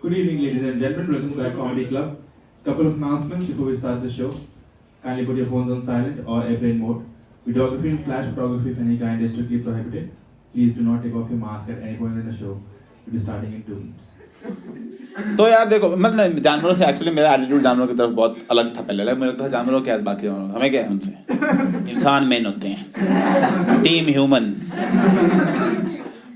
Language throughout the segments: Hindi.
Good evening, ladies and gentlemen. Welcome to Black Comedy Club. Couple of announcements before we start the show. Kindly put your phones on silent or airplane mode. Videography and flash photography of any kind is strictly prohibited. Please do not take off your mask at any point in the show. We'll be starting in 2 minutes. तो यार देखो मतलब जानवरों से एक्चुअली मेरा एटीट्यूड जानवरों की तरफ बहुत अलग था पहले। मुझे लगता था जानवरों क्या बाकी जानवरों हमें क्या है उनसे, इंसान मेन होते हैं, टीम ह्यूमन।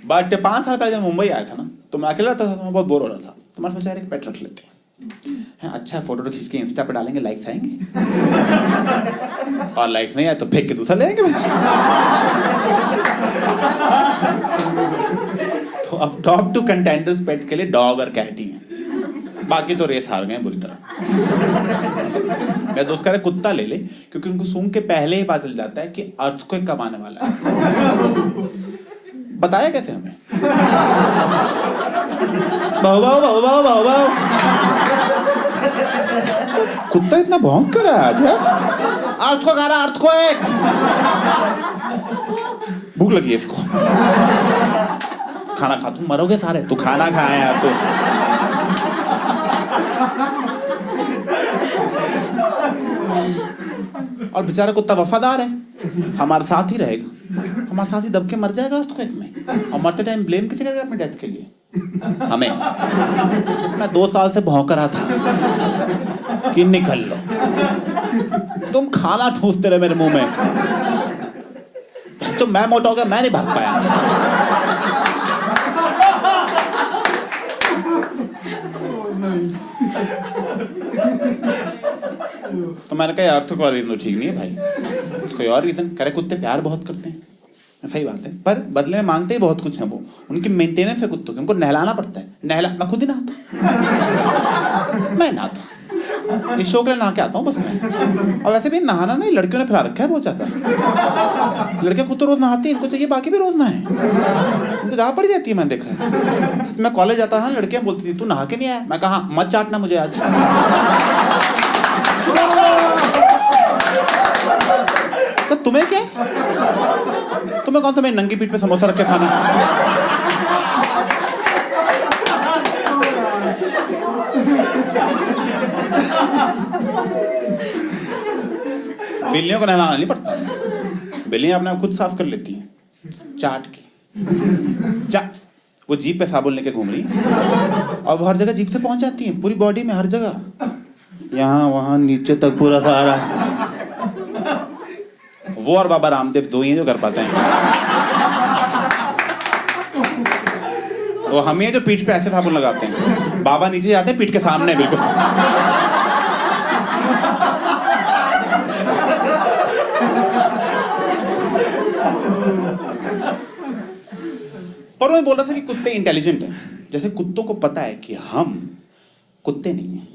बट 5 साल पहले जब मुंबई आया था ना तो मैं अकेला रहता था, तो मैं बहुत बोर हो रहा था, तो मैंने सोचा यार एक पेट रख लेते हैं। अच्छा फोटो खींच के इंस्टा पे डालेंगे, लाइक्स आएंगे, और लाइक्स नहीं आए तो फेंक के दूसरा ले आएंगे। तो अब टॉप 2 कंटेंडर्स पेट के लिए डॉग और कैट ही हैं, बाकी तो रेस हार गए बुरी तरह। मेरा दोस्त कह रहा है कुत्ता ले ले, क्योंकि उनको सूंघ के पहले ही पता चल जाता है कि अर्थक्वेक कब आने वाला है। बताया कैसे हमें? भाव भाव भाव भाव भाव भाव। कुत्ता इतना भौंक कर रहा है आज यार। अर्थक्वेक आ रहा, अर्थक्वेक। भूख लगी है इसको, खाना खा। तुम मरोगे सारे, तू खाना खाए यार तो। और बेचारा कुत्ता वफादार है, हमारे साथ ही रहेगा, हमारे साथ ही दब के मर जाएगा अर्थक्वेक में। और मरते टाइम ब्लेम किसे करेगा अपनी डेथ के लिए? हमें। मैं 2 साल से भौंक रहा था कि निकल लो, तुम खाना ठूसते रहे मेरे मुंह में। जो मैं मोटा हो गया, मैं नहीं भाग पाया। तो मैंने कहा अर्थ का रीजन तो ठीक नहीं है भाई, कोई और रीजन। कह रहे कुत्ते प्यार बहुत करते हैं। सही बात है, पर बदले में मांगते ही बहुत कुछ है वो। उनकी मेंटेनेंस है कुत्तों की, उनको नहलाना पड़ता है। मैं खुद ही नहाता, मैं नहाता इस शो के लिए नहा के आता हूँ बस मैं। और वैसे भी नहाना नहीं, लड़कियों ने फैला रखा है बहुत ज्यादा। लड़कियां खुद तो रोज नहाती हैं, इनको चाहिए बाकी भी रोज नहाए, उनको जहाँ पड़ी रहती है। मैंने देखा है, मैं कॉलेज जाता था, लड़कियां बोलती थी तू नहा के नहीं आया। मैं कहा मत चाटना मुझे आज। तो तुम्हें क्या, तुम्हें कौन सा मेरी नंगी पीठ पे समोसा रख के खाना? बिल्लियों को नहलाना नहीं पड़ता, बिल्लियां अपने आप खुद साफ कर लेती हैं चाट के। वो जीप पे साबुन लेके घूम रही है और वो हर जगह जीप से पहुंच जाती हैं, पूरी बॉडी में हर जगह, यहाँ वहां नीचे तक पूरा सारा। वो और बाबा रामदेव 2 ही हैं जो कर पाते हैं। वो हम ही जो पीठ पे ऐसे साबुन लगाते हैं, बाबा नीचे जाते हैं पीठ के सामने बिल्कुल। पर मैं बोल रहा था कि कुत्ते इंटेलिजेंट हैं। जैसे कुत्तों को पता है कि हम कुत्ते नहीं हैं,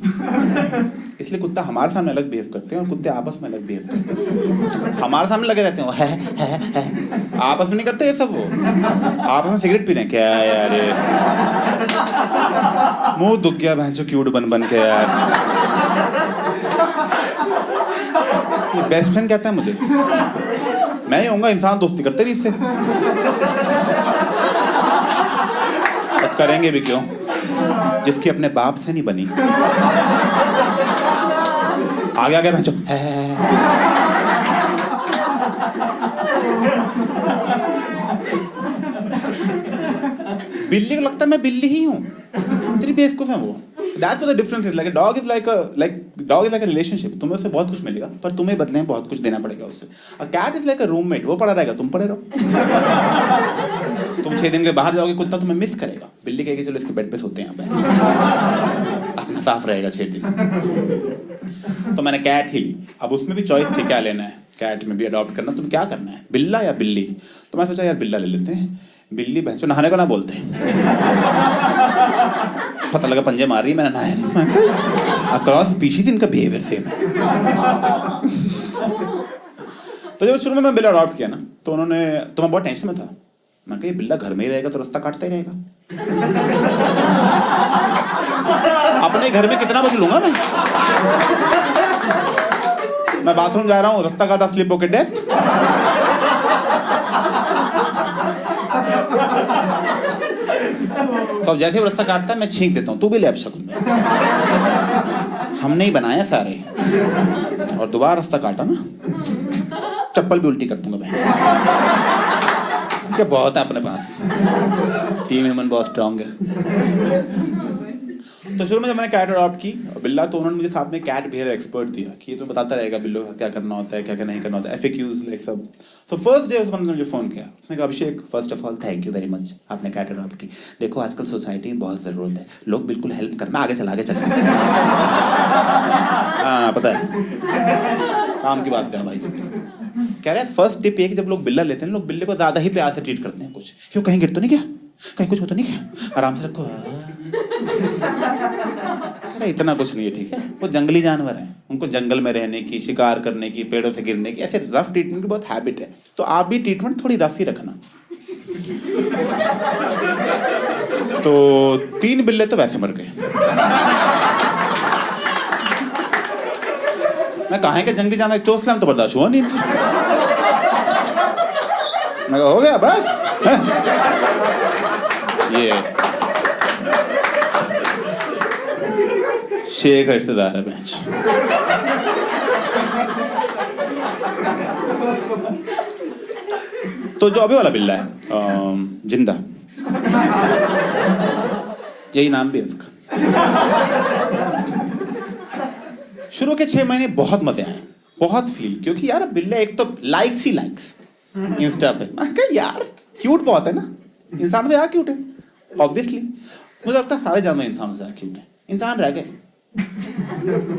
इसलिए कुत्ता हमारे सामने अलग बिहेव करते हैं और कुत्ते आपस में अलग बिहेव करते हैं। हमारे सामने लगे रहते हैं है। आपस में नहीं करते ये सब। वो आपस में सिगरेट पी रहे हैं क्या यार, ये मुंह दुख गया भैंसो क्यूट बन बन के यार। ये बेस्ट फ्रेंड कहता है मुझे, मैं ही होऊंगा इंसान, दोस्ती करते रही इससे। और करेंगे भी क्यों, जिसकी अपने बाप से नहीं बनी। आगे आगे भैंसो है। बिल्ली को लगता है मैं बिल्ली ही हूँ, तेरी बेवकूफ है वो। That's what the difference is. Like a dog is like a relationship. तुम्हें उससे बहुत कुछ मिलेगा, पर तुम्हें बदले में बहुत कुछ देना पड़ेगा उससे। A cat is like a roommate. वो पड़ा रहेगा, तुम पड़े रहो। तुम 6 दिन के बाहर जाओगे, कुत्ता तुम्हें मिस करेगा। बिल्ली कहेगी चलो इसके बेड पे सोते हैं, अपना साफ रहेगा 6 दिन। तो मैंने कैट ही ली। अब उसमें भी चॉइस थी क्या लेना है, कैट में भी अडॉप्ट करना, तुम क्या करना है, बिल्ला या बिल्ली? तो मैं सोचा यार बिल्ला ले लेते हैं। बिल्ली भैंसो नहाने को ना बोलते, पता लगा पंजे मार रही है, मैंने नहाया नहीं। अक्रॉस स्पीशीज इनका बिहेवियर सेम है। तो जब शुरू में मैं बिल्ला अडॉप्ट किया ना, तो मैं बहुत टेंशन में था। मैं कहा ये बिल्ला घर में ही रहेगा तो रास्ता काटता ही रहेगा, अपने घर में कितना बच लूंगा मैं बाथरूम जा रहा हूँ, रास्ता काटा, स्लिप होके डेथ। तो अब जैसे वो रास्ता काटता है मैं छींक देता हूँ, तू भी ले अब शकुन में। हमने ही बनाया सारे, और दोबारा रास्ता काटा ना चप्पल भी उल्टी कर दूंगा मैं। क्या बहुत है अपने पास, टीम ह्यूमन बहुत स्ट्रांग है। तो शुरू में जब मैंने कैट अडॉप्ट की बिल्ला, तो उन्होंने मुझे साथ में कैट बिहेवियर एक्सपर्ट दिया कि ये तो बताता रहेगा बिल्लो का क्या करना होता है, क्या क्या नहीं करना होता है, FAQs लाइक सब। तो फर्स्ट डे उस बंदे ने मुझे फ़ोन किया, उसने कहा Abhishek first of all thank you very much, आपने कैट अडॉप्ट की। देखो आजकल सोसाइटी में बहुत ज़रूरत है, लोग बिल्कुल हेल्प करना, आगे चला हाँ पता है काम की बात है भाई। जब कह रहे हैं फर्स्ट टिप ये कि जब लोग बिल्ला लेते हैं, लोग बिल्ले को ज़्यादा ही प्यार से ट्रीट करते हैं, कुछ क्यों कहीं गिर तो नहीं क्या, कहीं कुछ हो तो नहीं क्या, आराम से रखो। अरे इतना कुछ नहीं है, ठीक है, वो जंगली जानवर हैं, उनको जंगल में रहने की, शिकार करने की, पेड़ों से गिरने की, ऐसे रफ ट्रीटमेंट की बहुत हैबिट है। तो आप भी ट्रीटमेंट थोड़ी रफ ही रखना। तो 3 बिल्ले तो वैसे मर गए। मैं कहा कि जंगली जानवर चोसलाम तो बर्दाश्त हुआ नहीं इनसे। मैं हो गया बस है? ये शेख का रिश्तेदार है बेंच। तो जो अभी वाला बिल्ला है जिंदा, यही नाम भी है उसका। शुरू के 6 महीने बहुत मजे आए, बहुत फील, क्योंकि यार बिल्ला एक तो लाइक्स ही लाइक्स इंस्टा पे, मैं कहा यार क्यूट बहुत है ना, इंसान से यार क्यूट है ऑब्वियसली। मुझे लगता है सारे जानवर इंसान से क्यूट है, इंसान रह गए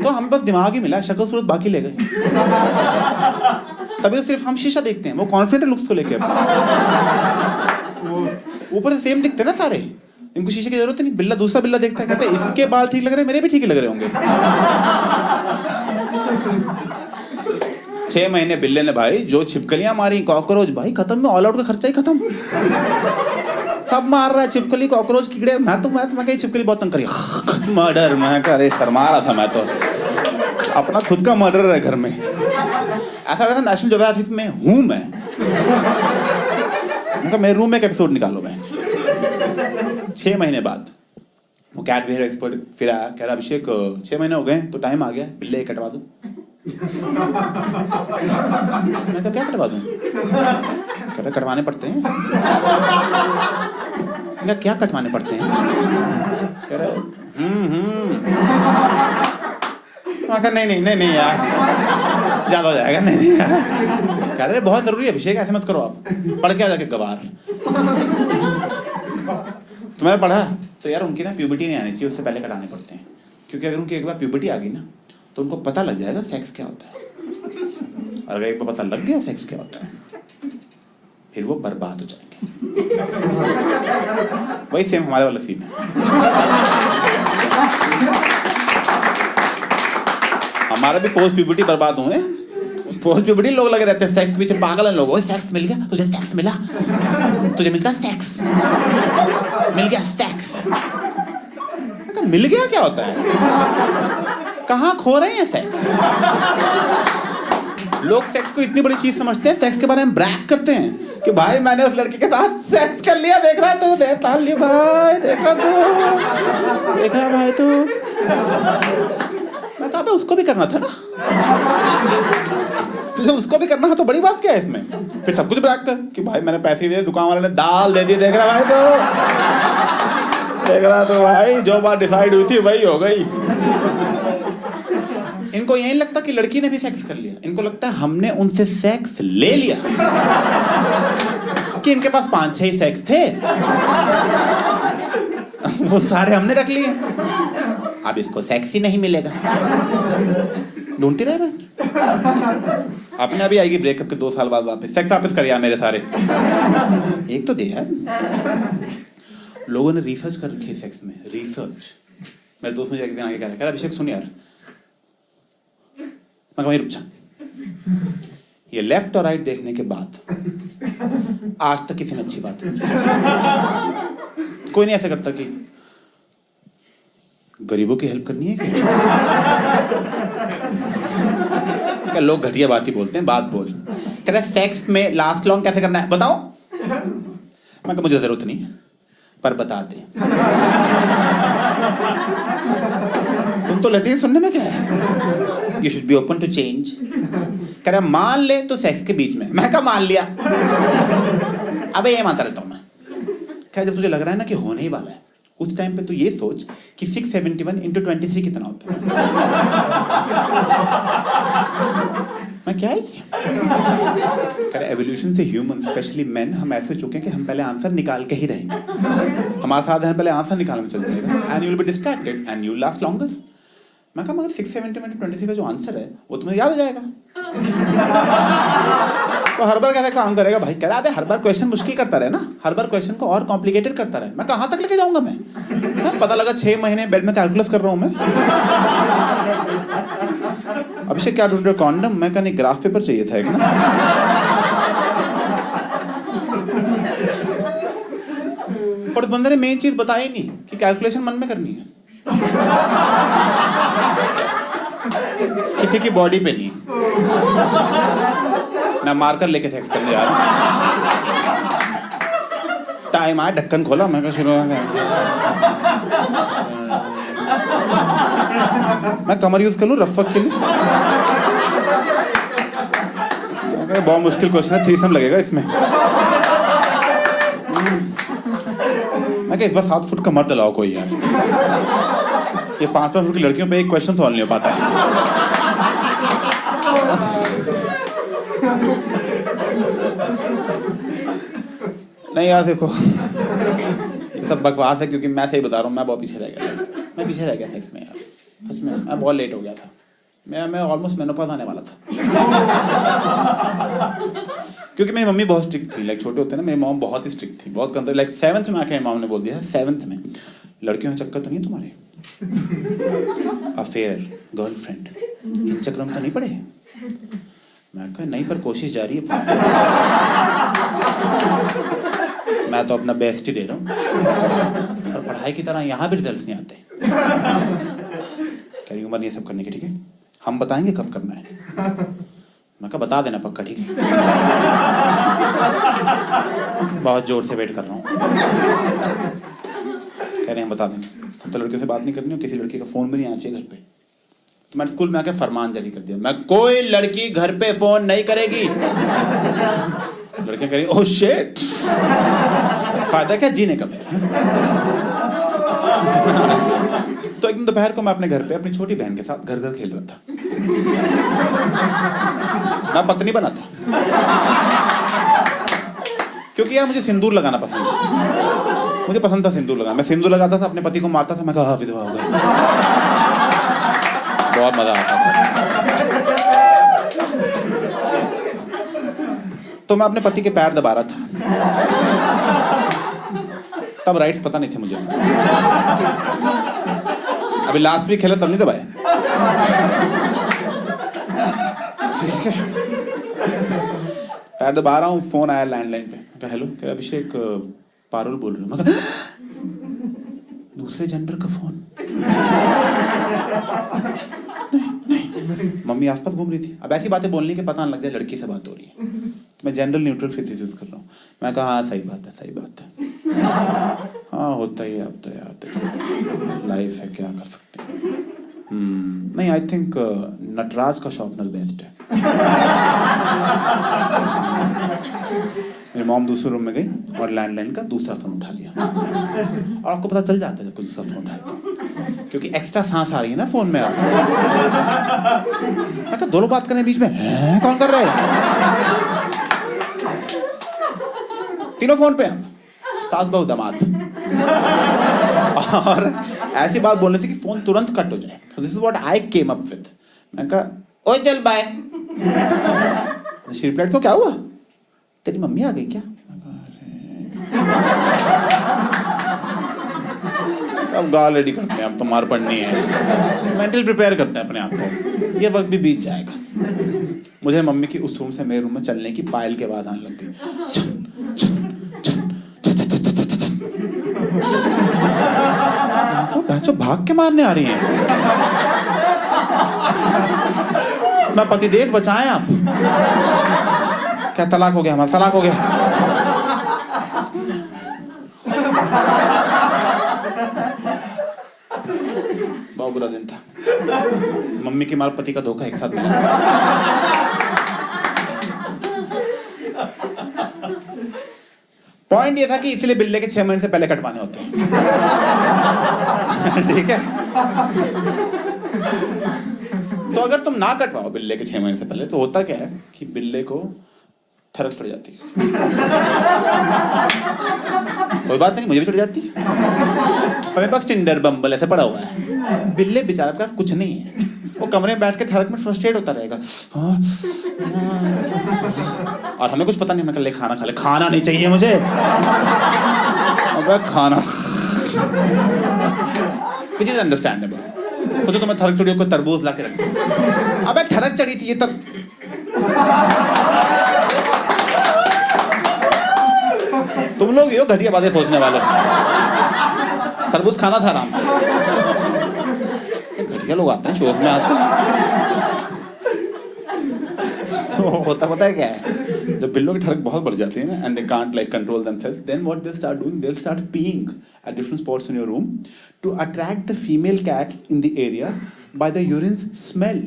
तो हम बस दिमाग ही मिला, शक्ल सूरत बाकी ले गए। तभी तो सिर्फ हम शीशा देखते हैं, वो कॉन्फिडेंट लुक्स को लेके ऊपर से सेम दिखते हैं ना सारे, इनको शीशे की जरूरत नहीं। बिल्ला दूसरा बिल्ला देखता है, कहता है इसके बाल ठीक लग रहे हैं, मेरे भी ठीक लग रहे होंगे। 6 महीने बिल्ले ने भाई जो छिपकलियां मारी, कॉकरोच भाई खत्म में, ऑल आउट का खर्चा ही खत्म। सब मार रहा है, छिपकली कॉकरोच कीड़े। मैं कहीं छिपकली बहुत तंग करी, मर्डर। मैं कह रहे शर्मा रहा था, मैं तो अपना खुद का मर्डर है घर में। ऐसा लगा था नेशनल ज्योग्राफिक में हूं मैं कहा मेरे रूम में एक एपिसोड निकालो। मैं 6 महीने बाद वो कैट बिहेवियर एक्सपर्ट फिर आया, कह रहा अभिषेक 6 महीने हो गए तो टाइम आ गया, बिल्ले कटवा दूं। मैं कहा क्या कटवा दूं? कह रहा कटवाने पड़ते हैं। मैं क्या कटवाने पड़ते हैं? कह रहा मैं कहा नहीं यार ज्यादा हो जाएगा, नहीं यार। कह रहे बहुत जरूरी है अभिषेक, ऐसे मत करो आप, पढ़ के आ जाके गवार। तो मैंने पढ़ा तो यार उनकी ना प्यूबर्टी नहीं आनी चाहिए, उससे पहले कटाने पड़ते हैं, क्योंकि अगर उनकी एक बार प्यूबर्टी आ गई ना तो उनको पता लग जाएगा सेक्स क्या होता है। और अगर एक बार पता लग गया सेक्स क्या होता है, फिर वो बर्बाद हो जाएंगे। वही सेम हमारे वाला सीन है। हमारा भी पोस्ट प्यूबर्टी बर्बाद हुए। पोस्ट प्यूबर्टी लोग लगे रहते हैं सेक्स के पीछे, पागल है लोग। सेक्स मिल गया तुझे, सेक्स मिला तुझे, मिलता सेक्स, मिल गया सेक्स। मिल गया क्या होता है? कहाँ खो रहे हैं सेक्स? लोग सेक्स को इतनी बड़ी चीज समझते हैं, सेक्स के बारे में ब्रैग करते हैं कि भाई मैंने उस लड़की के साथ सेक्स कर लिया, देख रहा तू, देख भाई, देख रहा भाई तू। मैं कहा उसको भी करना था ना, तुझे उसको भी करना है तो बड़ी बात क्या है इसमें? फिर सब कुछ ब्रैग कर कि भाई मैंने पैसे दिए, दुकान वाले ने दाल दे दी, देख रहा भाई तो, देख रहा तो भाई जो बात डिसाइड हुई थी वही हो गई। इनको यही लगता कि लड़की ने भी सेक्स कर लिया, इनको लगता है हमने उनसे सेक्स ले लिया, कि इनके पास 5-6 ही सेक्स थे, वो सारे हमने रख लिए, अब इसको सेक्स ही नहीं मिलेगा। ढूंढती रहे मैं अपने अभी आएगी ब्रेकअप के 2 साल बाद वापस सेक्स वापस कर यार मेरे सारे। एक तो दे यार। लोगों ने रिसर्च कर रखी है सेक्स में, रिसर्च। मेरे दोस्त मुझे एक दिन आगे कह रहा अभिषेक सुन यार, मैं वहीं रुक जा, ये लेफ्ट और राइट देखने के बाद आज तक किसी ने अच्छी बात नहीं की। कोई नहीं ऐसा करता कि गरीबों की हेल्प करनी है क्या? लोग घटिया बात ही बोलते हैं, बात बोल। कह रहे सेक्स में लास्ट लॉन्ग कैसे करना है बताओ। मैं कहा मुझे जरूरत नहीं, पर बता दे। सुन तो लेती है, सुनने में क्या है? You should be open to change. कह रहा मान ले तो सेक्स के बीच में। मैं कहा मान लिया। अबे ये मानता रहता हूँ मैं। क्या जब तुझे लग रहा है ना कि होने ही वाला है, उस टाइम पे तू ये सोच कि 671 × 23 कितना होता है। मैं क्या है? कह रहा एवोल्यूशन से ह्यूमन स्पेशली मेन हम ऐसे चुके हैं कि हम पहले आंसर निकाल के ही रहेंगे। हमारे साथ है पहले आंसर निकालने में चल जाएगा and you will be distracted and you last longer. मैं कहा मगर 670 × 23 का जो आंसर है वो तुम्हें याद हो जाएगा। तो हर बार कैसे काम करेगा भाई? कह रहा है हर बार क्वेश्चन मुश्किल करता रहे ना, हर बार क्वेश्चन को और कॉम्प्लिकेटेड करता रहे। मैं कहाँ तक लेके जाऊंगा मैं? पता लगा 6 महीने बेड में कैलकुलस कर रहा हूँ मैं। अभिषेक क्या ढूंढ रहे हो? कॉन्डम? मैं कहा नहीं, ग्राफ पेपर चाहिए था एक ना। और उस बंदे ने मेन चीज बताई नहीं कि कैलकुलेशन मन में करनी है, किसी की बॉडी पे नहीं। मैं मारकर लेके सेक्स करने जा रहा हूँ। टाइम आया, ढक्कन खोला, मैं कहा शुरू। मैं कमर यूज कर लूं रफक के लिए? बहुत मुश्किल क्वेश्चन है, थ्रीसम लगेगा इसमें। मैं क्या इस बार 7 फुट का मर्द लाओ कोई यार। ये 5-5 फुट की लड़कियों पे एक क्वेश्चन सॉल्व नहीं हो पाता है। नहीं यार देखो, ये सब बकवास है, क्योंकि मैं सही बता रहा हूँ, मैं बहुत पीछे रह गया था। मैं पीछे रह गया सेक्स में यार, सच में। मैं बहुत लेट हो गया था। मैं ऑलमोस्ट मेनोपॉज आने वाला था। क्योंकि मेरी मम्मी बहुत स्ट्रिक्ट थी। लाइक छोटे होते ना, मेरी मॉम बहुत ही स्ट्रिक्ट थी, बहुत कंट्रोल। लाइक 7th में आके मॉम ने बोल दिया, 7th में लड़कियों का चक्कर तो नहीं है तुम्हारे, अफेयर, गर्लफ्रेंड, इन चक्करों में तो नहीं पड़े? मैं कहा नहीं, पर कोशिश जारी है। मैं तो अपना बेस्ट ही दे रहा हूँ, और पढ़ाई की तरह यहाँ भी रिजल्ट्स नहीं आते। कह रही उम्र नहीं है सब करने की, ठीक है हम बताएंगे कब करना है। मैं कहा बता देना पक्का, ठीक है? बहुत जोर से वेट कर रहा हूँ। कह रहे हैं बता देंगे। तो लड़कियों से बात नहीं करनी, और किसी लड़की का फोन भी नहीं आना चाहिए घर पे। तो मैंने स्कूल में आके फरमान जारी कर दिया, मैं कोई लड़की घर पे फोन नहीं करेगी। लड़कियां कह रही ओह शिट, फायदा क्या जीने का फिर। तो एक दिन दोपहर को मैं अपने घर पे अपनी छोटी बहन के साथ घर घर खेल रहा था। मैं पत्नी बना था, क्योंकि यार मुझे सिंदूर लगाना पसंद था। मुझे पसंद था सिंदूर लगाना। मैं सिंदूर लगाता था, अपने पति को मारता था। मैं कहा विधवा हो गई। बहुत मजा आता था। तो मैं अपने पति के पैर दबा रहा था। तब राइट्स पता नहीं थे मुझे। अभी लास्ट वीक खेला तब नहीं दबाए। पैर दबा रहा हूँ, फोन आया लैंडलाइन पे। कहा हेलो, कह रहा अभिषेक पारुल बोल रही हूँ। मैं कहा दूसरे जेंडर का फोन? नहीं। मम्मी आसपास घूम रही थी। अब ऐसी बातें बोलने के पता न लग जाए लड़की से बात हो रही है, तो मैं जनरल न्यूट्रल फिजिक्स यूज कर रहा हूँ। मैं कहा हाँ सही बात है, सही बात है। हाँ होता ही है अब तो यार, देखो लाइफ है, क्या कर सकते हैं। नहीं आई थिंक नटराज का शॉर्पनर बेस्ट है। मेरी मॉम दूसरे रूम में गई और लैंडलाइन का दूसरा फोन उठा लिया। और आपको पता चल जाता है जब कोई दूसरा फोन उठाए तो, क्योंकि एक्स्ट्रा सांस आ रही है ना फोन में। अब मैं कहा दोनों बात करने बीच में हैं कौन कर रहे हैं? तीनों फोन पे हैं, सास बहू दामाद। और ऐसी बात बोलनी थी कि फोन तुरंत कट हो जाए। तो this is what I came up with. मैं कहा ओए चल बाय। शी रिप्लाइड को क्या हुआ, तेरी मम्मी आ गई क्या? अब गाल रेडी करते हैं, अब तो मार पड़नी है। मेंटल प्रिपेयर करते हैं अपने आप को, ये वक्त भी बीत जाएगा। मुझे मम्मी की उस रूम से मेरे रूम में चलने की पायल की आवाज आने लग गई। तो बच्चों भाग के मारने आ रही हैं। मैं पतिदेव बचाएं आप। क्या तलाक हो गया हमारा? तलाक हो गया। बहुत बुरा दिन था। मम्मी के माल पति का धोखा एक साथ मिला। पॉइंट ये था कि इसलिए बिल्ले के 6 महीने से पहले कटवाने होते हैं। ठीक है, तो अगर तुम ना कटवाओ बिल्ले के 6 महीने से पहले तो होता क्या है कि बिल्ले को फर्क पड़ जाती है। कोई बात नहीं, मुझे भी चढ़ जाती है। मेरे पास टिंडर बम्बल ऐसे पड़ा हुआ है। बिल्ले बेचारा के पास कुछ नहीं है, वो कमरे में बैठ के ठरक में फ्रस्ट्रेट होता रहेगा। हाँ, और हमें कुछ पता नहीं, मैं कल खाना खा ले, खाना नहीं चाहिए मुझे। अबे खाना विच इज अंडरस्टैंडेबल। सोचो तुम्हें ठरक चढ़ी को तरबूज ला के रख, अबे ठरक चढ़ी थी ये तब। तुम लोग यो घटिया बातें सोचने वाले। तरबूज खाना था आराम से। घटिया लोग आते हैं शोज में आजकल। तो होता पता है क्या है, जब बिल्लों की ठरक बहुत बढ़ जाती है ना, and they can't like control themselves, then what they start doing, they start peeing at different spots in your room to attract the female cats in the area by the urine smell.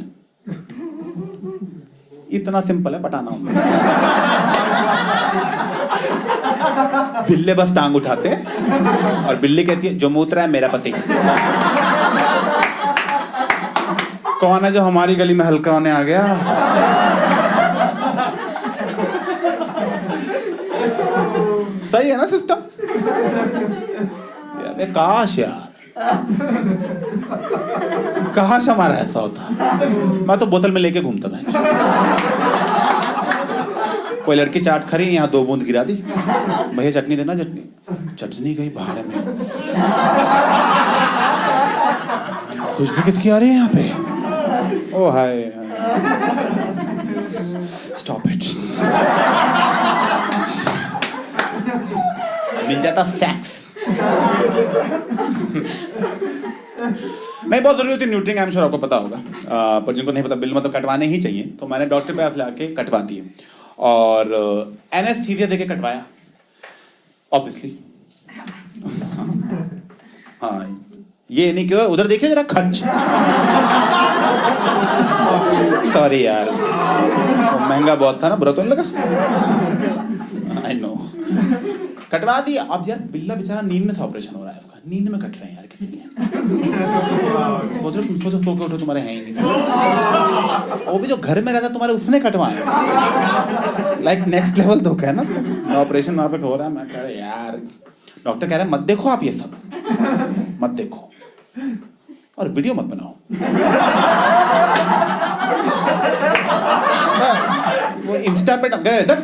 इतना सिंपल है पटाना उनका। बिल्ले बस टांग उठाते हैं और बिल्ली कहती है जो मूत्र है मेरा पति। कौन है जो हमारी गली में हल्का होने आ गया? सही है ना सिस्टम? यार काश काश हमारा ऐसा होता। मैं तो बोतल में लेके घूमता था। कोई लड़की चाट खरी, यहाँ 2 बूंद गिरा दी, भैया चटनी देना। चटनी गई भाड़े में। खुशबू किसकी आ रही है यहाँ पे? ओ हाय, स्टॉप इट। मिल जाता सेक्स। नहीं, बहुत जरूरी होती है न्यूट्रिएंट, आई एम श्योर आपको पता होगा। पर जिनको नहीं पता, बिल मतलब कटवाने ही चाहिए, तो मैंने डॉक्टर के पास लाके कटवा दिए और एनेस्थीसिया देके कटवाया ऑब्वियसली। हाँ, ये नहीं क्यों, उधर देखिए जरा खच। सॉरी यार, महंगा बहुत था ना, बुरा तो नहीं लगा। आई नो, कटवा दिया। अब यार बिल्ला बेचारा नींद में था, ऑपरेशन हो रहा है उसका, नींद में कट रहे हैं यार किसी के। सोचो सो के उठो, तुम्हारे हैं ही नहीं। वो भी जो घर में रहता तुम्हारे, उसने कटवाए। लाइक नेक्स्ट लेवल धोखा है ना। तो ऑपरेशन वहां पे हो रहा है, मैं कह रहा यार, डॉक्टर कह रहा है मत देखो आप ये सब, मत देखो और वीडियो मत बनाओ। वो इंस्टा पे गए तक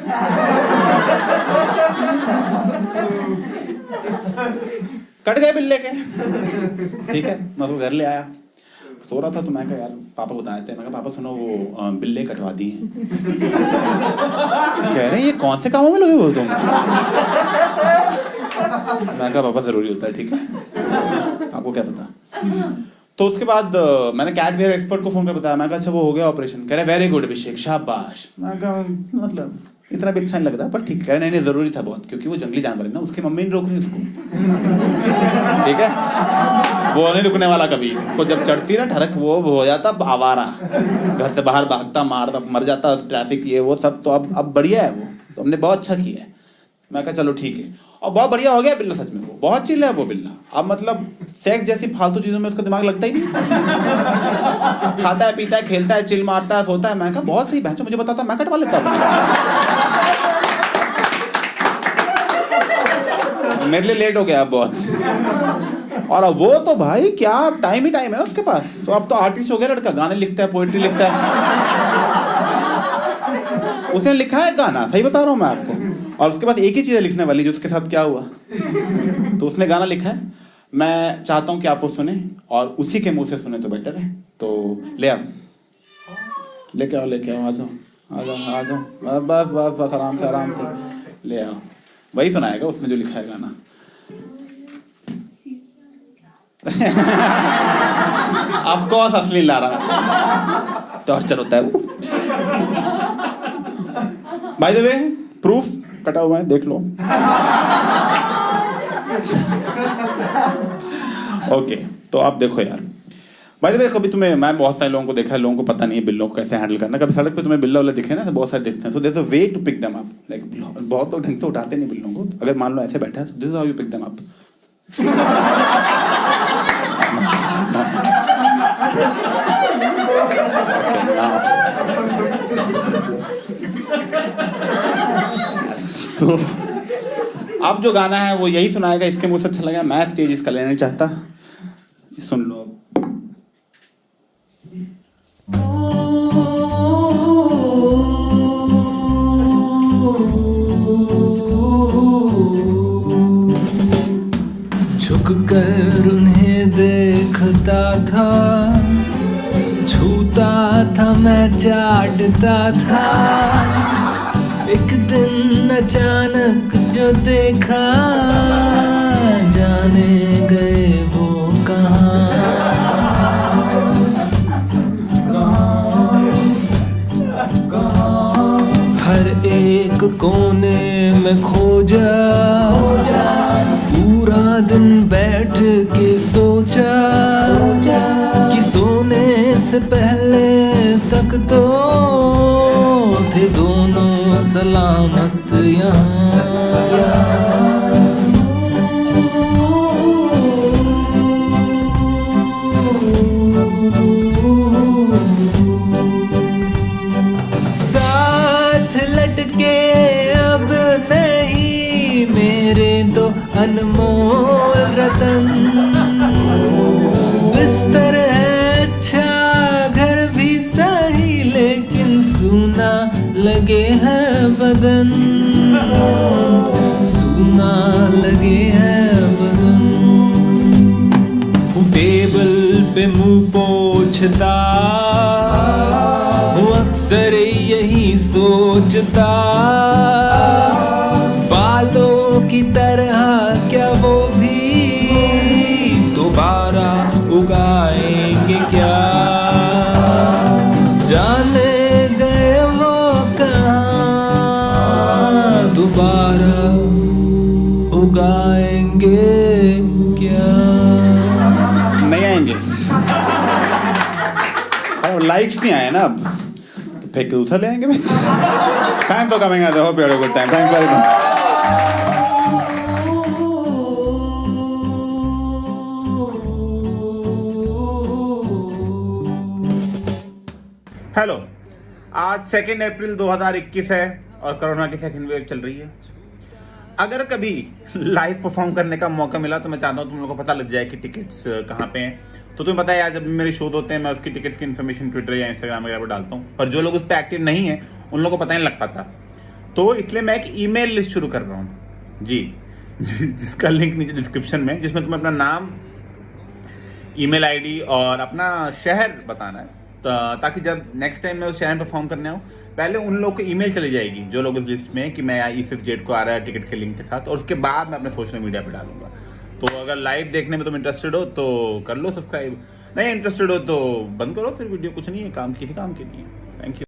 कट गए बिल्ले के। ठीक है, मैं उसको घर ले आया, सो रहा था तो मैं कहा यार पापा बताए थे, मैं कहा पापा सुनो वो बिल्ले कटवा दी हैं। कह रहे हैं ये कौन से कामों में लगे हो तुम? मैं कहा पापा जरूरी होता है। ठीक है, आपको क्या पता। तो उसके बाद मैंने कैट बिहेवियर एक्सपर्ट को फोन कर बताया, मैं कहा अच्छा वो हो गया ऑपरेशन। कह रहे वेरी गुड अभिषेक, शाबाश। मैं कहा मतलब इतना भी अच्छा नहीं लग रहा, पर ठीक है। नहीं नहीं जरूरी था बहुत, क्योंकि वो जंगली जानवर है ना, उसकी मम्मी नहीं रोक रही उसको। ठीक है, वो नहीं रुकने वाला कभी। उसको जब चढ़ती ना ठरक, वो हो जाता आवारा, घर से बाहर भागता, मारता, मर जाता, ट्रैफिक ये वो सब। तो अब बढ़िया है वो, तो हमने बहुत अच्छा किया है। मैं कहा चलो ठीक है, और बहुत बढ़िया हो गया बिल्ला। सच में वो बहुत चिल है वो बिल्ला। अब मतलब सेक्स जैसी फालतू चीजों में उसका दिमाग लगता ही नहीं। खाता है, पीता है, खेलता है, चिल मारता है, सोता है। मैं कहा बहुत सही, बहनचोद मुझे बताता मैं कटवा लेता। मेरे लिए लेट हो गया अब बहुत। और अब वो तो भाई क्या टाइम ही टाइम है ना उसके पास। तो अब तो आर्टिस्ट हो गया लड़का, गाने लिखता है, पोएट्री लिखता है। उसने लिखा है गाना, सही बता रहा हूँ मैं आपको। और उसके बाद एक ही चीज़ है लिखने वाली, जो उसके साथ क्या हुआ। तो उसने गाना लिखा है, मैं चाहता हूँ कि आप वो सुने और उसी के मुंह से सुने तो बेटर है। तो ले आओ, लेके आओ, लेके आओ, आ जाओ, आ जाओ, आ जाओ, बस बस बस, आराम से, आराम से ले आओ। वही सुनाएगा उसने जो लिखा है गाना। ऑफ कोर्स असली ला रहा, टॉर्चर होता है वो। बाय द वे प्रूफ कटा हुआ है, देख लो। ओके, तो आप देखो यार, भाई भाई कभी तुम्हें, मैं बहुत सारे लोगों को देखा है, लोगों को पता नहीं है बिल्लों को कैसे हैंडल करना। कभी सड़क पे तुम्हें बिल्ला वाला दिखे ना, तो बहुत सारे दिखते हैं, तो there is a way to pick them up. Like बहुत लोग ढंग से उठाते नहीं बिल्लों को। अगर मान लो ऐसे बैठा है, तो this is how you pick them up. तो अब जो गाना है वो यही सुनाएगा, इसके मुंह से अच्छा लगा। मैं स्टेज इसका लेना नहीं चाहता, सुन लो अब। झुक कर उन्हें देखता था, छूता था मैं चाटता था। एक दिन अचानक जो देखा, जाने गए वो कहाँ। हर एक कोने में खोजा, पूरा दिन बैठ के सोचा कि सोने से पहले तक तो थे दोनों सलामत यहाँ। साथ लटके अब नहीं मेरे तो अनमोल रतन। बिस्तर है अच्छा, घर भी सही, लेकिन सूना लगे है बदन, सूना लगे है बदन। टेबल पे मुंह पोंछता हूँ, अक्सर यही सोचता, बालों की तरह क्या वो भी दोबारा उगाएंगे क्या। जाने गए वो कहाँ, दोबारा उगाएंगे क्या। नहीं आएंगे। लाइक्स नहीं आए ना अब, तो फेंक के दूसरा ले आएंगे बच्चे। टाइम तो कमिंग है, hope you have a good time. Thanks very much. Hello, आज 2 अप्रैल 2021 है और कोरोना की सेकंड वेव चल रही है। अगर कभी लाइव परफॉर्म करने का मौका मिला तो मैं चाहता हूँ तुम लोगों को पता लग जाए कि टिकट्स कहाँ पे हैं। तो तुम्हें पता है यार, जब भी मेरे शोज होते हैं मैं उसकी टिकट्स की इन्फॉर्मेशन ट्विटर या इंस्टाग्राम वगैरह पर डालता हूँ, पर जो लोग उस पर एक्टिव नहीं है उन लोगों को पता नहीं लग पाता। तो इसलिए मैं एक ईमेल लिस्ट शुरू कर रहा हूँ जी, जिसका लिंक नीचे डिस्क्रिप्शन में, जिसमें तुम्हें अपना नाम, ईमेल आईडी और अपना शहर बताना है, ताकि जब नेक्स्ट टाइम मैं उस शहर में परफॉर्म करने आऊँ, पहले उन लोग को ईमेल चली जाएगी जो लोग इस लिस्ट में कि मैं इस डेट को आ रहा है टिकट के लिंक के साथ, और उसके बाद मैं अपने सोशल मीडिया पे डालूंगा। तो अगर लाइव देखने में तुम इंटरेस्टेड हो तो कर लो सब्सक्राइब, नहीं इंटरेस्टेड हो तो बंद करो फिर वीडियो। कुछ नहीं है, काम किसी काम के लिए।